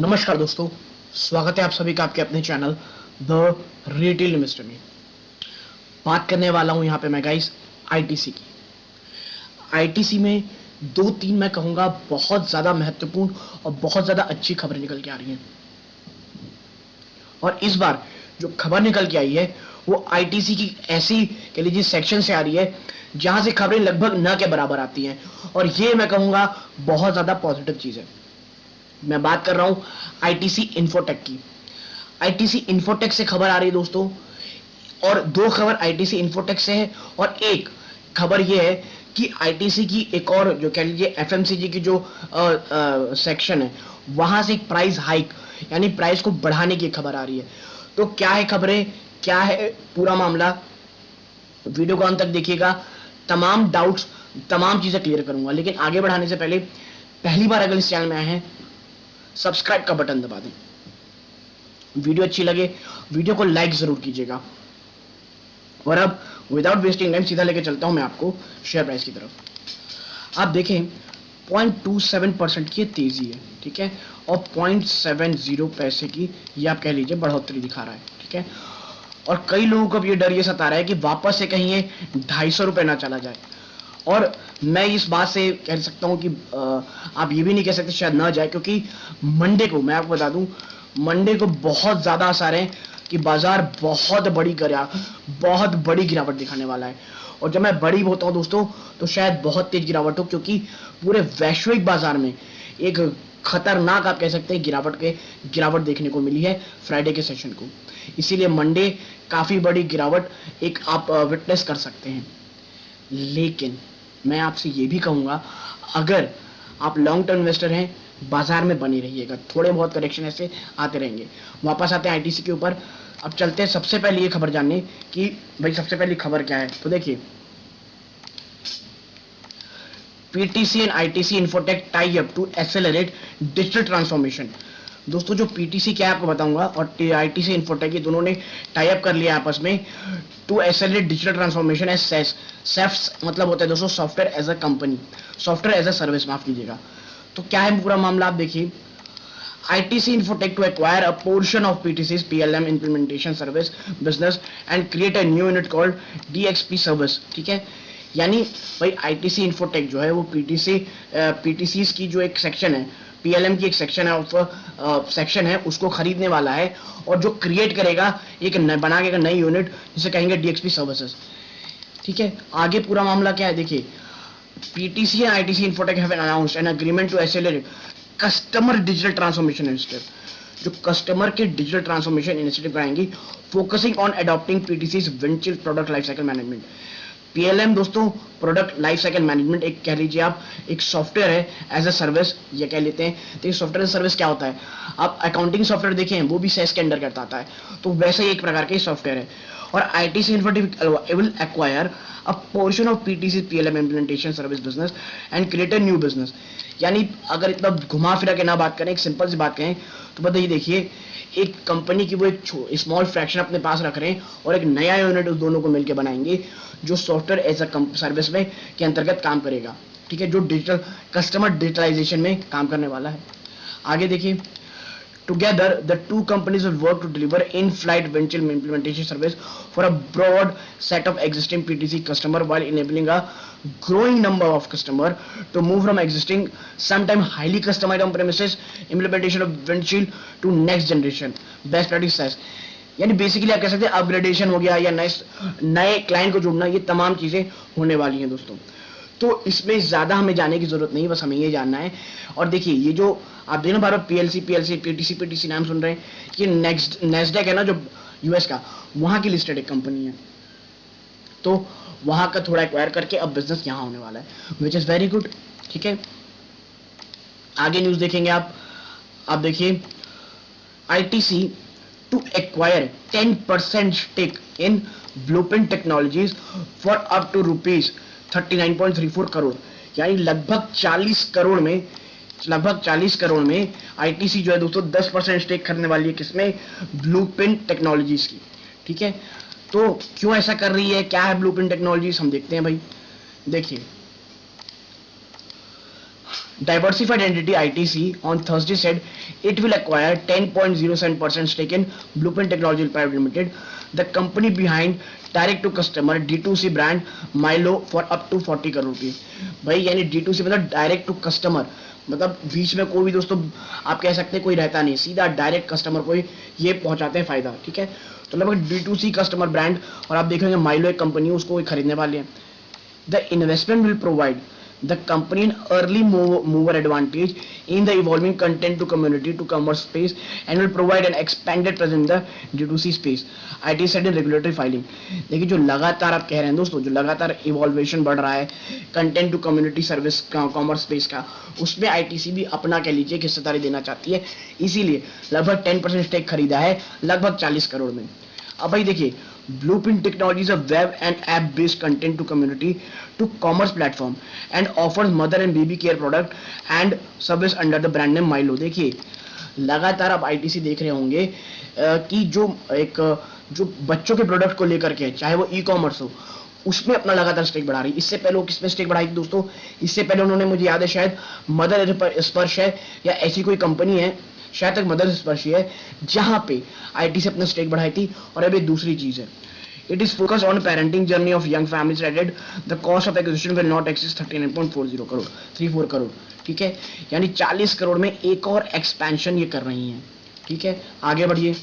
नमस्कार दोस्तों, स्वागत है आप सभी का आपके अपने चैनल द रिटेल इन्वेस्टर में। बात करने वाला हूं यहां पे मैं गाइस आईटीसी की। आईटीसी में दो तीन मैं कहूंगा बहुत ज़्यादा महत्वपूर्ण और बहुत ज़्यादा अच्छी खबरें निकल के आ रही हैं। और इस बार जो खबर निकल के आई है वो आईटीसी की ऐसी कह लीजिए सेक्शन से आ रही है जहां से खबरें लगभग न के बराबर आती हैं, और ये मैं कहूंगा बहुत ज़्यादा पॉजिटिव चीज़ है। मैं बात कर रहा हूं आईटीसी इन्फोटेक की। आईटीसी इन्फोटेक से खबर आ रही है दोस्तों, और दो खबर आईटीसी इन्फोटेक से है, और एक खबर यह है कि आईटीसी की एक और जो कह लीजिए एफएमसीजी की जो सेक्शन है वहां से एक प्राइस हाइक यानी प्राइस को बढ़ाने की खबर आ रही है। तो क्या है खबरें, क्या है पूरा मामला, वीडियो को अंत तक देखिएगा। तमाम डाउट्स, तमाम चीजें क्लियर करूंगा। लेकिन आगे बढ़ाने से पहले पहली बार अगर इस चैनल में आए हैं, सब्सक्राइब का बटन दबा दें। वीडियो अच्छी लगे वीडियो को लाइक जरूर कीजिएगा। और अब विदाउट वेस्टिंग टाइम सीधा लेके चलता हूं मैं आपको शेयर प्राइस की तरफ। आप देखें 0.27% की तेजी है, ठीक है, और 0.70 पैसे की ये आप कह लीजिए बढ़ोतरी दिखा रहा है, ठीक है। और कई लोगों को अब ये डर ये सता रहा है कि वापस से कहीं ये 250 रुपये ना चला जाए। और मैं इस बात से कह सकता हूं कि आप ये भी नहीं कह सकते शायद ना जाए, क्योंकि मंडे को मैं आपको बता दूं, मंडे को बहुत ज़्यादा आसार है कि बाजार बहुत बड़ी गिरावट दिखाने वाला है। और जब मैं बड़ी बोलता हूँ दोस्तों तो शायद बहुत तेज गिरावट हो, क्योंकि पूरे वैश्विक बाजार में एक खतरनाक आप कह सकते हैं गिरावट देखने को मिली है फ्राइडे के सेशन को। इसीलिए मंडे काफ़ी बड़ी गिरावट एक आप विटनेस कर सकते हैं। लेकिन मैं आपसे ये भी कहूँगा, अगर आप लॉन्ग टर्म इन्वेस्टर हैं बाजार में बने रहिएगा। थोड़े बहुत करेक्शन ऐसे आते रहेंगे। वापस आते हैं आईटीसी के ऊपर। अब चलते हैं सबसे पहले ये खबर जानने कि भाई सबसे पहली खबर क्या है। तो देखिए, PTC and ITC Infotech tie up to accelerate digital transformation. दोस्तों जो पीटीसी क्या है आपको बताऊंगा, और आईटीसी इन्फोटेक ये दोनों ने टाई अप कर लिया आपस में to accelerate digital transformation as सेफ्स मतलब होता है दोस्तों software as a company, software as a service, माफ कीजिएगा। तो क्या है पूरा मामला आप देखिए। ITC Infotech to acquire a portion of PTC's PLM implementation service business and create a new unit called DXP service, ठीक है। यानी भाई ITC Infotech जो है वो PTC's की जो एक सेक्शन है, PLM की एक सेक्शन है सेक्शन है उसको खरीदने वाला है, और जो क्रिएट करेगा बना के एक नई यूनिट जिसे कहेंगे DXP सर्विसेज, ठीक है। आगे पूरा मामला क्या है देखिए। PTC and ITC Infotech have announced an agreement to accelerate customer digital transformation initiative, जो कस्टमर के डिजिटल ट्रांसफॉर्मेशन इनिशिएटिव कराएंगी, focusing on adopting PTC's windshield product life cycle management. PLM दोस्तों प्रोडक्ट लाइफ साइकिल मैनेजमेंट एक कह लीजिए आप एक software है एज अ सर्विस ये कह लेते हैं। तो ये सॉफ्टवेयर सर्विस क्या होता है, आप अकाउंटिंग सॉफ्टवेयर देखें वो भी सेस के अंडर करता आता है, तो वैसे ही एक प्रकार के सॉफ्टवेयर है। और ITC infotech will acquire a portion of PTC PLM implementation service business and create a new business. यानी अगर इतना घुमा फिरा के ना बात करें, एक सिंपल सी बात कहें तो बताइए, देखिए एक कंपनी की वो एक स्मॉल फ्रैक्शन अपने पास रख रहे हैं और एक नया यूनिट उस दोनों को मिलकर बनाएंगे जो सॉफ्टवेयर एज अ सर्विस में के अंतर्गत काम करेगा, ठीक है, जो डिजिटल कस्टमर डिजिटलाइजेशन में काम करने वाला है। आगे देखिए, together the two companies will work to deliver in-flight windshield implementation service for a broad set of existing PTC customer while enabling a growing number of customer to move from existing sometimes highly customized on-premises implementation of windshield to next generation best practices। यानी basically आप कह सकते हैं upgradation हो गया या नए client को जोड़ना, ये तमाम चीजें होने वाली हैं दोस्तों। तो इसमें ज़्यादा हमें जाने की ज़रूरत नहीं, बस हमें ये जानना है। और देखिए ये जो आप देखना बार बार पीएलसी पीटीसी नाम सुन रहे हैं, ये नेस्डेक है ना जो यूएस का, वहाँ की लिस्टेड एक कंपनी है, तो वहाँ का थोड़ा एक्वायर करके अब बिजनेस यहाँ होने वाला है, विच इज़ वेरी गुड, ठीक है। आगे न्यूज़ देखेंगे आप देखिए, ITC to acquire 10% stake in Blueprint Technologies for up to ₹39.34 crore, यानी लगभग 40 करोड़ में आईटीसी जो है दोस्तों 10% स्टेक खरीदने वाली है, किसमें, ब्लूप्रिंट टेक्नोलॉजीज की, ठीक है। तो क्यों ऐसा कर रही है, क्या है ब्लूप्रिंट टेक्नोलॉजीज, हम देखते हैं भाई। देखिए Diversified entity ITC on Thursday said it will acquire 10.07% stake in Blueprint Technology Private Limited, the company behind direct to customer D2C brand Milo for up to 40 crore की। भाई यानी D2C मतलब डायरेक्ट टू कस्टमर, मतलब बीच में कोई भी दोस्तों आप कह सकते हैं कोई रहता नहीं, सीधा डायरेक्ट कस्टमर को ये पहुंचाते हैं फायदा, ठीक है। तो लगभग D2C कस्टमर ब्रांड, और आप देखेंगे माइलो एक कंपनी है, उसको खरीदने वाले हैं। The investment will provide the company an early mover advantage in the evolving content to community to commerce space and will provide an expanded presence in the D2C space. IT said in regulatory filing. देखिए जो लगातार आप कह रहे हैं दोस्तों, जो लगातार इवॉल्वेशन बढ़ रहा है कंटेंट टू कम्युनिटी सर्विस का, कॉमर्स स्पेस का, उसमें आईटीसी भी अपना कह लीजिए हिस्सेदारी देना चाहती है, इसीलिए लगभग 10% स्टेक खरीदा है लगभग 40 करोड़ में। अब भाई देखिए, Blueprint Technology is a web and app-based content to community to commerce platform and offers mother and baby care product and service under the brand name Milo। देखिए लगातार आप आईटीसी देख रहे होंगे कि जो बच्चों के प्रोडक्ट को लेकर के, चाहे वो ई कॉमर्स हो, उसमें अपना लगातार स्टेक बढ़ा रही है। इससे पहले वो किसमें स्टेक बढ़ाई थी दोस्तों? इससे पहले उन्होंने, मुझे याद है शायद मदर स्पर्श है या ऐसी कोई कंपनी है, शायद तक मदर स्पर्श है, जहां पे आईटी से अपना स्टेक बढ़ाई थी। और अब एक दूसरी चीज है, it is focus on parenting journey of young families added, the cost of acquisition will not exceed 39.40 crore 34 crore, ठीक है। यानी 40 करोड़ में एक और एक्सपेंशन ये कर रही हैं, ठीक है। आगे बढ़िए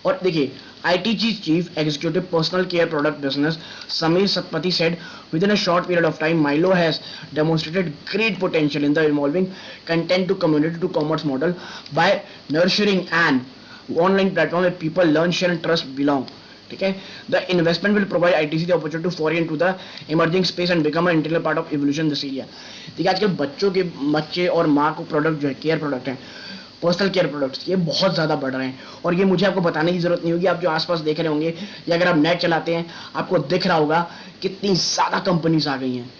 और देखिए, ITG Chief Executive Personal Care Product Business Samir Satpathy said within a short period of time Milo has demonstrated great potential in the evolving content to community to commerce model by nurturing an online platform where people learn, share and trust belong, ठीक है। The investment will provide ITC the opportunity to foray into the emerging space and become an integral part of evolution this area। देखिए आजकल बच्चे और माँ को product जो है, केयर प्रोडक्ट है, पर्सनल केयर प्रोडक्ट्स, ये बहुत ज़्यादा बढ़ रहे हैं। और ये मुझे आपको बताने की जरूरत नहीं होगी, आप जो आसपास देख रहे होंगे या अगर आप नेट चलाते हैं आपको दिख रहा होगा कितनी ज़्यादा कंपनीज आ गई हैं।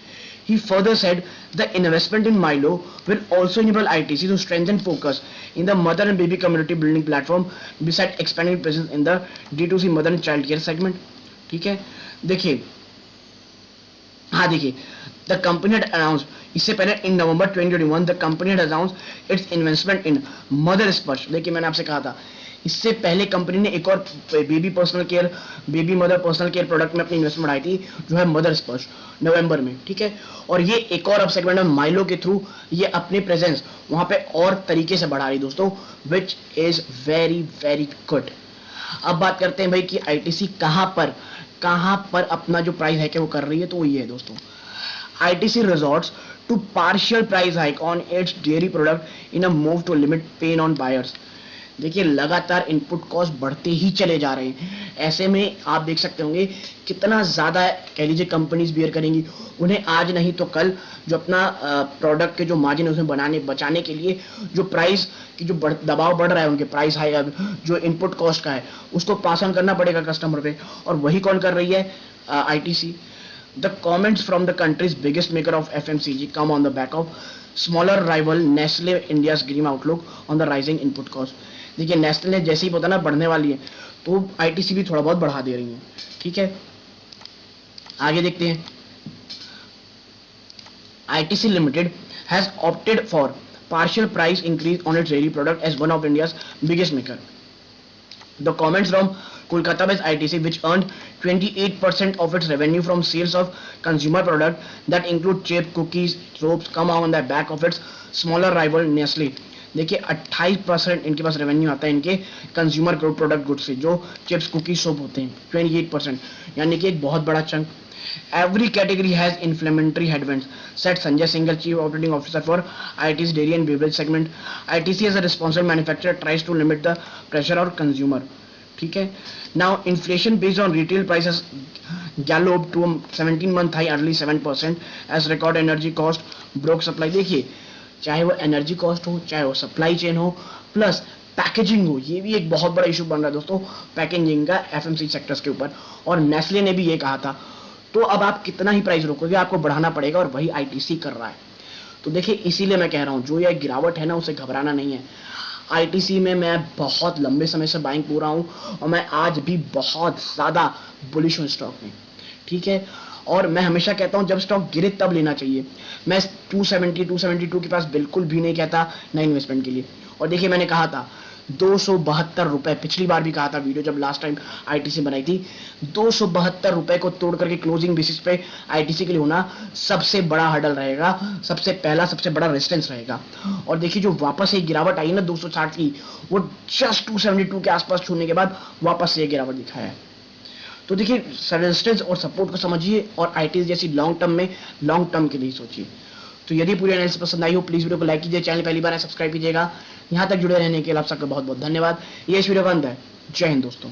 He further said the investment in Milo will also enable ITC to strengthen focus in the mother and baby community building platform besides expanding presence in the D2C mother and child care segment, ठीक है। देखिए, हाँ देखिए, the company had announced, इससे पहले इन नवंबर 2021 the company had announced its investment in mother स्पर्श। देखिए मैंने आपसे कहा था, इससे पहले कंपनी ने एक और baby mother personal care product में अपनी इन्वेस्टमेंट आई थी, जो है मदर स्पर्श, नवंबर में, ठीक है। और ये एक और अब सेगमेंट में माइलो के थ्रू ये अपनी प्रेजेंस वहां पे और तरीके से बढ़ा रही दोस्तों, which is very very good. अब बात करते हैं भाई कि आईटीसी कहां पर अपना जो प्राइस है कि वो कर रही है, तो वो ये है दोस्तों, ITC resorts to partial price hike on its dairy product in a move to limit pain on buyers। देखिए लगातार इनपुट कॉस्ट बढ़ते ही चले जा रहे हैं, ऐसे में आप देख सकते होंगे कितना ज़्यादा कह लीजिए कंपनीज बियर करेंगी। उन्हें आज नहीं तो कल जो अपना प्रोडक्ट के जो मार्जिन उसमें बचाने के लिए जो प्राइस की जो दबाव बढ़ रहा है, उनके प्राइस हाई, जो इनपुट कॉस्ट का है उसको पास ऑन करना पड़ेगा कस्टमर पे, और वही कौन कर रही है? ITC। The comments from the country's biggest maker of FMCG come on the back of smaller rival Nestle India's grim outlook on the rising input cost। देखिए नेस्ले ने जैसे ही पता ना बढ़ने वाली है, तो ITC भी थोड़ा बहुत बढ़ा दे रही है, ठीक है। आगे देखते हैं, ITC Limited has opted for partial price increase on its dairy product as one of India's biggest maker। The comments from Kolkata-based ITC, which earned 28% of its revenue from sales of consumer products that include chips, cookies, soaps, come on the back of its smaller rival Nestle। देखिए 28% इनके पास revenue आता है इनके consumer product good से, जो chips, cookies, soap होते हैं, 28%, यानी कि एक बहुत बड़ा chunk. Every category has inflammatory headwinds, said Sanjay Singhal, Chief Operating Officer for IT's Dairy and Beverage segment। ITC as a responsible manufacturer tries to limit the pressure on consumer, ठीक है। Now inflation based on retail prices galloped to a 17-month high, early 7%, as record energy cost broke supply। देखिए चाहे वो energy cost हो, चाहे वो supply chain हो, plus packaging हो, ये भी एक बहुत बड़ा इशू बन रहा है दोस्तों पैकेजिंग का FMCG सेक्टर्स के ऊपर, और नेस्ले ने भी ये कहा था। तो अब आप कितना ही प्राइस रोकोगे, आपको बढ़ाना पड़ेगा, और वही ITC कर रहा है। तो देखिए इसीलिए मैं कह रहा हूँ, जो ये गिरावट है ना, उसे घबराना नहीं है। ITC में मैं बहुत लंबे समय से बाइंग हो रहा हूँ, और मैं आज भी बहुत ज़्यादा बुलिश हूँ स्टॉक में, ठीक है। और मैं हमेशा कहता हूं जब स्टॉक गिरे तब लेना चाहिए। मैं 270 272 के पास बिल्कुल भी नहीं कहता नई इन्वेस्टमेंट के लिए। और देखिए मैंने कहा था 272 रुपए, पिछली बार भी कहा था वीडियो जब लास्ट टाइम आईटीसी बनाई थी, 272 रुपए को तोड़ करके क्लोजिंग बेसिस पे आईटीसी के लिए होना सबसे बड़ा हर्डल रहेगा, सबसे पहला सबसे बड़ा रेजिस्टेंस रहेगा। और देखिए जो वापस एक गिरावट आई ना 260 की, वो जस्ट 272 के आसपास छूने के बाद वापस से एक गिरावट दिखाया है। तो देखिए रेजिस्टेंस और सपोर्ट को समझिए और आईटीसी जैसी लॉन्ग टर्म में लॉन्ग टर्म के लिए सोचिए। तो यदि पूरी एनालिसिस पसंद आई हो प्लीज वीडियो को लाइक कीजिए, चैनल पहली बार है सब्सक्राइब कीजिएगा। यहाँ तक जुड़े रहने के लिए आप सबका बहुत बहुत धन्यवाद। ये इस वीडियो का अंत है। जय हिंद दोस्तों।